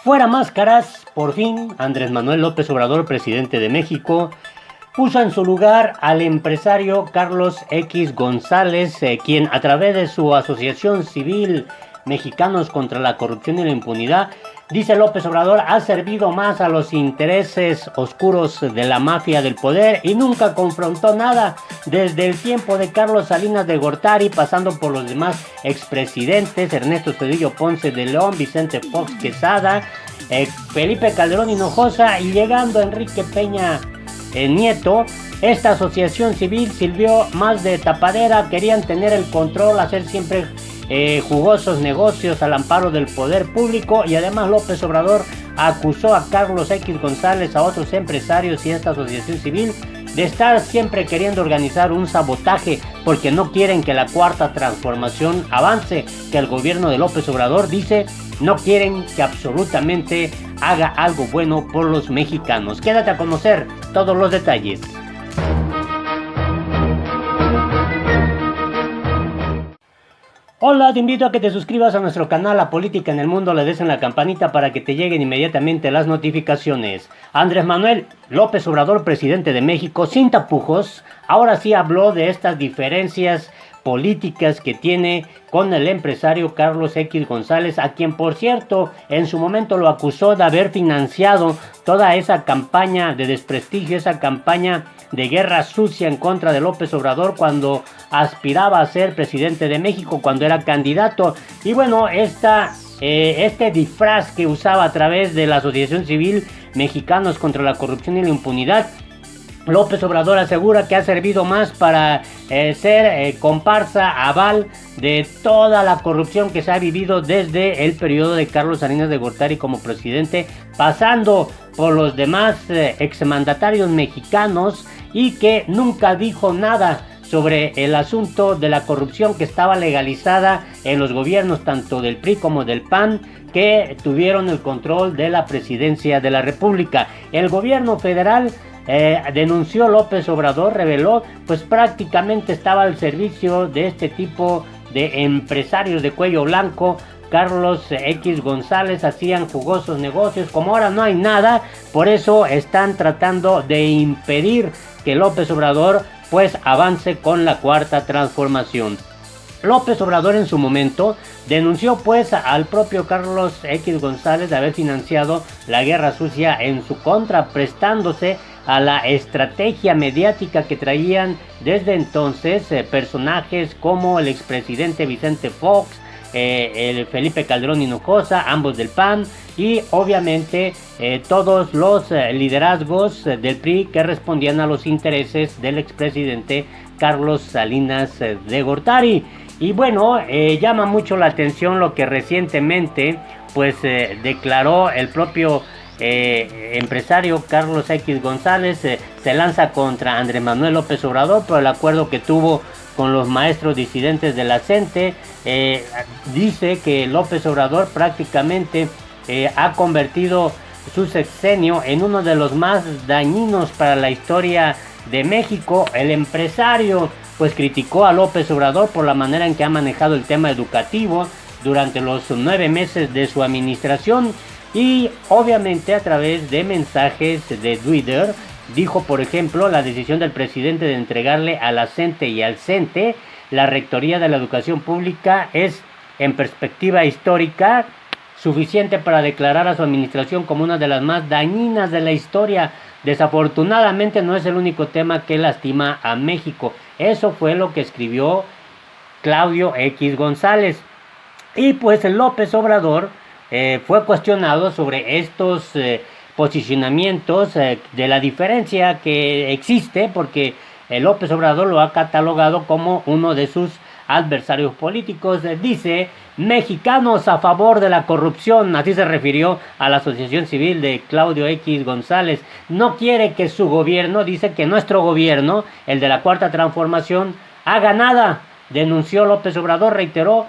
Fuera máscaras, por fin, Andrés Manuel López Obrador, presidente de México, puso en su lugar al empresario Carlos X González, quien a través de su asociación civil Mexicanos contra la Corrupción y la Impunidad, dice López Obrador, ha servido más a los intereses oscuros de la mafia del poder y nunca confrontó nada desde el tiempo de Carlos Salinas de Gortari, pasando por los demás expresidentes, Ernesto Zedillo Ponce de León, Vicente Fox Quesada, Felipe Calderón Hinojosa y llegando a Enrique Peña Nieto. Esta asociación civil sirvió más de tapadera, querían tener el control, hacer siempre jugosos negocios al amparo del poder público, y además López Obrador acusó a Carlos X González, a otros empresarios y a esta asociación civil de estar siempre queriendo organizar un sabotaje porque no quieren que la cuarta transformación avance, que el gobierno de López Obrador dice no quieren que absolutamente haga algo bueno por los mexicanos. Quédate a conocer todos los detalles. Hola, te invito a que te suscribas a nuestro canal La Política en el Mundo, le des en la campanita para que te lleguen inmediatamente las notificaciones. Andrés Manuel López Obrador, presidente de México, sin tapujos, ahora sí habló de estas diferencias políticas que tiene con el empresario Carlos X González, a quien por cierto en su momento lo acusó de haber financiado toda esa campaña de desprestigio, esa campaña de guerra sucia en contra de López Obrador cuando aspiraba a ser presidente de México, cuando era candidato. Y bueno, este disfraz que usaba a través de la Asociación Civil Mexicanos contra la Corrupción y la Impunidad, López Obrador asegura que ha servido más para ser comparsa, aval de toda la corrupción que se ha vivido desde el periodo de Carlos Salinas de Gortari como presidente, pasando por los demás exmandatarios mexicanos, y que nunca dijo nada sobre el asunto de la corrupción que estaba legalizada en los gobiernos tanto del PRI como del PAN, que tuvieron el control de la presidencia de la República. El gobierno federal, denunció López Obrador, reveló, pues prácticamente estaba al servicio de este tipo de empresarios de cuello blanco. Carlos X González hacían jugosos negocios. Como ahora no hay nada, por eso están tratando de impedir que López Obrador pues avance con la cuarta transformación. López Obrador en su momento denunció pues al propio Carlos X González de haber financiado la guerra sucia en su contra, prestándose a la estrategia mediática que traían desde entonces personajes como el expresidente Vicente Fox, el Felipe Calderón Hinojosa, ambos del PAN, y obviamente todos los liderazgos del PRI que respondían a los intereses del expresidente Carlos Salinas de Gortari. Y bueno, llama mucho la atención lo que recientemente pues declaró el propio empresario Carlos X González. Se lanza contra Andrés Manuel López Obrador por el acuerdo que tuvo con los maestros disidentes de la CENTE. Dice que López Obrador prácticamente ha convertido su sexenio en uno de los más dañinos para la historia de México. El empresario pues criticó a López Obrador por la manera en que ha manejado el tema educativo durante los 9 meses de su administración, y obviamente a través de mensajes de Twitter dijo, por ejemplo, la decisión del presidente de entregarle a la CENTE y al CENTE la rectoría de la educación pública es, en perspectiva histórica, suficiente para declarar a su administración como una de las más dañinas de la historia. Desafortunadamente no es el único tema que lastima a México. Eso fue lo que escribió Claudio X González. Y pues el López Obrador fue cuestionado sobre estos posicionamientos, de la diferencia que existe, porque López Obrador lo ha catalogado como uno de sus adversarios políticos. Dice, mexicanos a favor de la corrupción, así se refirió a la asociación civil de Claudio X González. No quiere que su gobierno, dice que nuestro gobierno, el de la cuarta transformación, haga nada, denunció López Obrador. Reiteró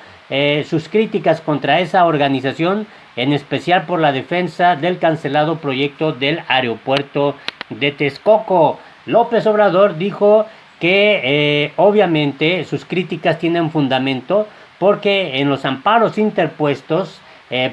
sus críticas contra esa organización, en especial por la defensa del cancelado proyecto del aeropuerto de Texcoco. López Obrador dijo que obviamente sus críticas tienen fundamento porque en los amparos interpuestos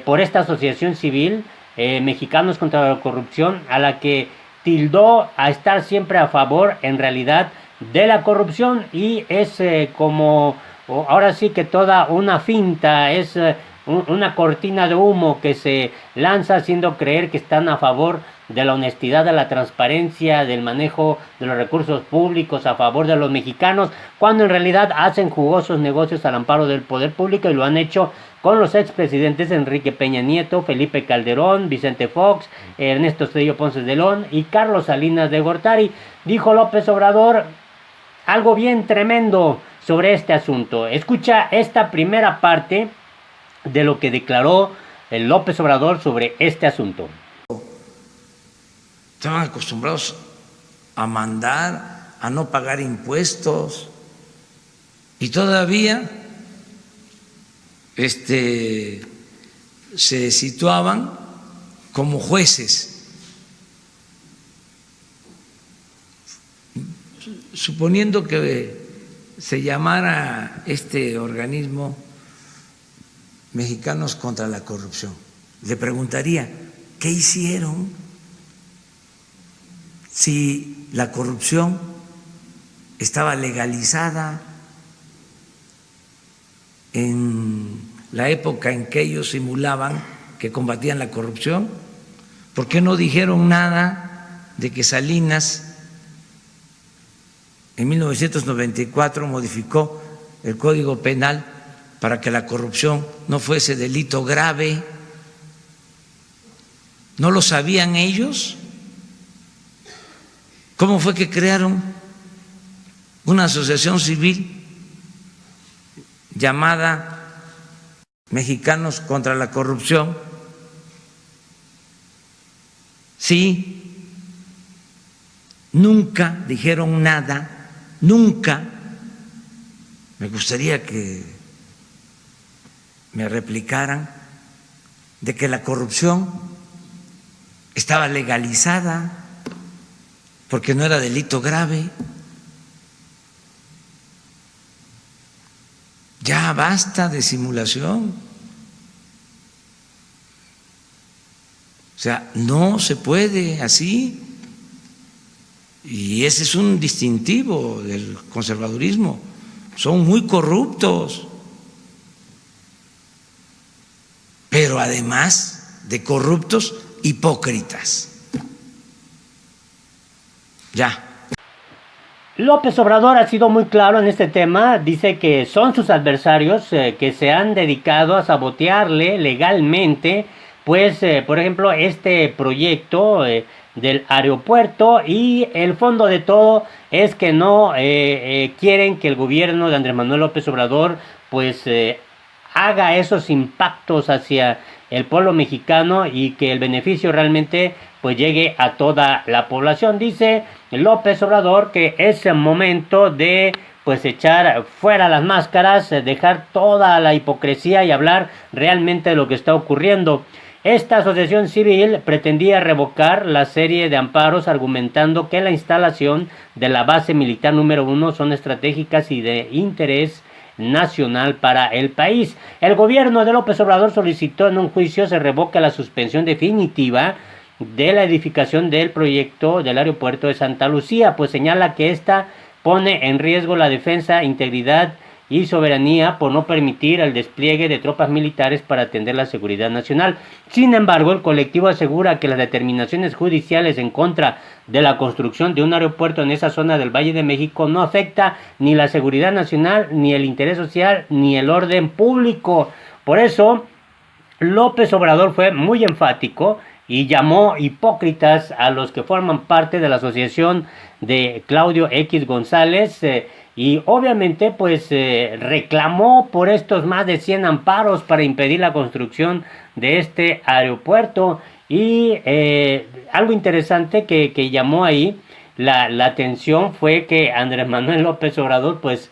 por esta asociación civil Mexicanos contra la Corrupción, a la que tildó a estar siempre a favor, en realidad, de la corrupción, y es como, ahora sí que toda una finta, es una cortina de humo que se lanza haciendo creer que están a favor de la honestidad, de la transparencia, del manejo de los recursos públicos a favor de los mexicanos, cuando en realidad hacen jugosos negocios al amparo del poder público, y lo han hecho con los expresidentes Enrique Peña Nieto, Felipe Calderón, Vicente Fox, Ernesto Zedillo Ponce de León y Carlos Salinas de Gortari. Dijo López Obrador algo bien tremendo sobre este asunto. Escucha esta primera parte de lo que declaró el López Obrador sobre este asunto. Estaban acostumbrados a mandar, a no pagar impuestos, y todavía se situaban como jueces, suponiendo que se llamara este organismo Mexicanos contra la Corrupción. Le preguntaría, ¿qué hicieron si la corrupción estaba legalizada en la época en que ellos simulaban que combatían la corrupción? ¿Por qué no dijeron nada de que Salinas en 1994 modificó el Código Penal para que la corrupción no fuese delito grave? ¿No lo sabían ellos? ¿Cómo fue que crearon una asociación civil llamada Mexicanos contra la Corrupción? Sí, nunca dijeron nada, nunca. Me gustaría que me replicaran de que la corrupción estaba legalizada porque no era delito grave. Ya basta de simulación. O sea, no se puede así. Y ese es un distintivo del conservadurismo. Son muy corruptos. Pero además de corruptos, hipócritas. Ya. López Obrador ha sido muy claro en este tema, dice que son sus adversarios que se han dedicado a sabotearle legalmente, pues, por ejemplo, este proyecto del aeropuerto, y el fondo de todo es que no quieren que el gobierno de Andrés Manuel López Obrador, pues, haga esos impactos hacia el pueblo mexicano y que el beneficio realmente pues llegue a toda la población. Dice López Obrador que es el momento de pues echar fuera las máscaras, dejar toda la hipocresía y hablar realmente de lo que está ocurriendo. Esta asociación civil pretendía revocar la serie de amparos argumentando que la instalación de la base militar número 1 son estratégicas y de interés nacional para el país. El gobierno de López Obrador solicitó en un juicio se revoque la suspensión definitiva de la edificación del proyecto del aeropuerto de Santa Lucía, pues señala que esta pone en riesgo la defensa, integridad y soberanía por no permitir el despliegue de tropas militares para atender la seguridad nacional. Sin embargo, el colectivo asegura que las determinaciones judiciales en contra de la construcción de un aeropuerto en esa zona del Valle de México no afecta ni la seguridad nacional, ni el interés social, ni el orden público. Por eso, López Obrador fue muy enfático y llamó hipócritas a los que forman parte de la asociación de Claudio X González, y obviamente pues reclamó por estos más de 100 amparos para impedir la construcción de este aeropuerto. Y algo interesante que llamó ahí la atención fue que Andrés Manuel López Obrador pues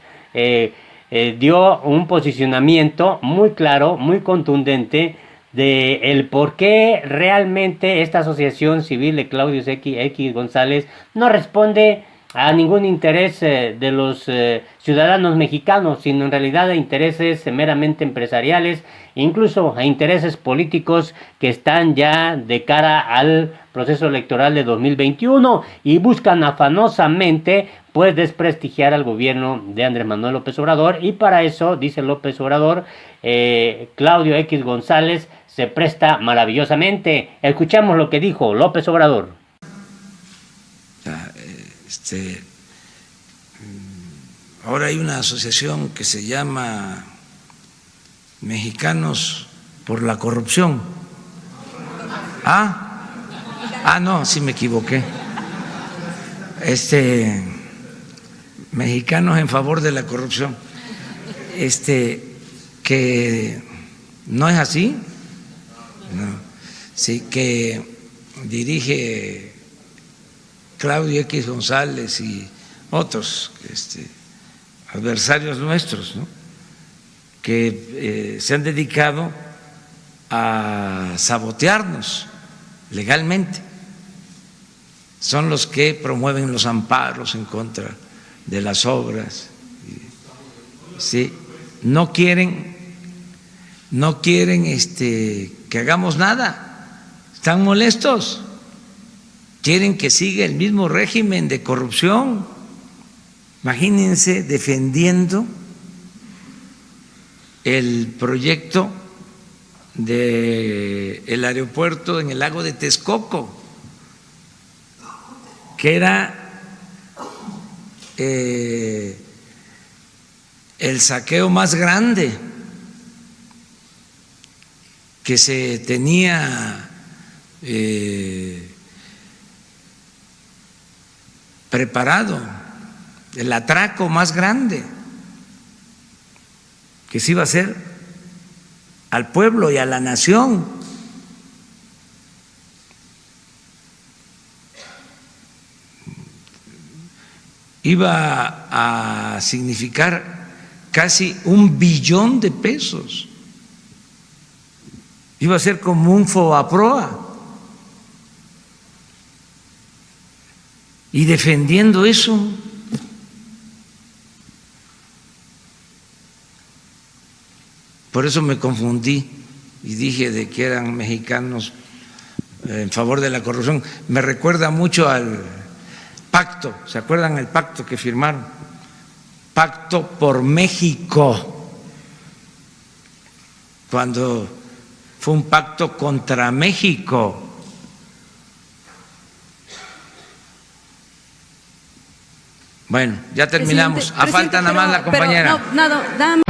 dio un posicionamiento muy claro, muy contundente de el por qué realmente esta asociación civil de Claudio X González no responde a ningún interés de los ciudadanos mexicanos, sino en realidad a intereses meramente empresariales, incluso a intereses políticos que están ya de cara al proceso electoral de 2021 y buscan afanosamente pues desprestigiar al gobierno de Andrés Manuel López Obrador, y para eso, dice López Obrador, Claudio X González se presta maravillosamente. Escuchamos lo que dijo López Obrador. Ahora hay una asociación que se llama Mexicanos por la Corrupción. No, sí me equivoqué. Mexicanos en favor de la corrupción. Que no es así. No. Sí, que dirige Claudio X González y otros adversarios nuestros, ¿no?, que se han dedicado a sabotearnos legalmente. Son los que promueven los amparos en contra de las obras. Sí, no quieren que hagamos nada, están molestos, quieren que siga el mismo régimen de corrupción. Imagínense defendiendo el proyecto del aeropuerto en el lago de Texcoco, que era el saqueo más grande que se tenía preparado, el atraco más grande que se iba a hacer al pueblo y a la nación. Iba a significar casi $1 billón. Iba a ser como un FOBAPROA. Y defendiendo eso, por eso me confundí y dije de que eran mexicanos en favor de la corrupción. Me recuerda mucho al pacto, ¿se acuerdan el pacto que firmaron? Pacto por México, cuando fue un pacto contra México. Bueno, ya terminamos. A falta nada más la compañera. Pero, no,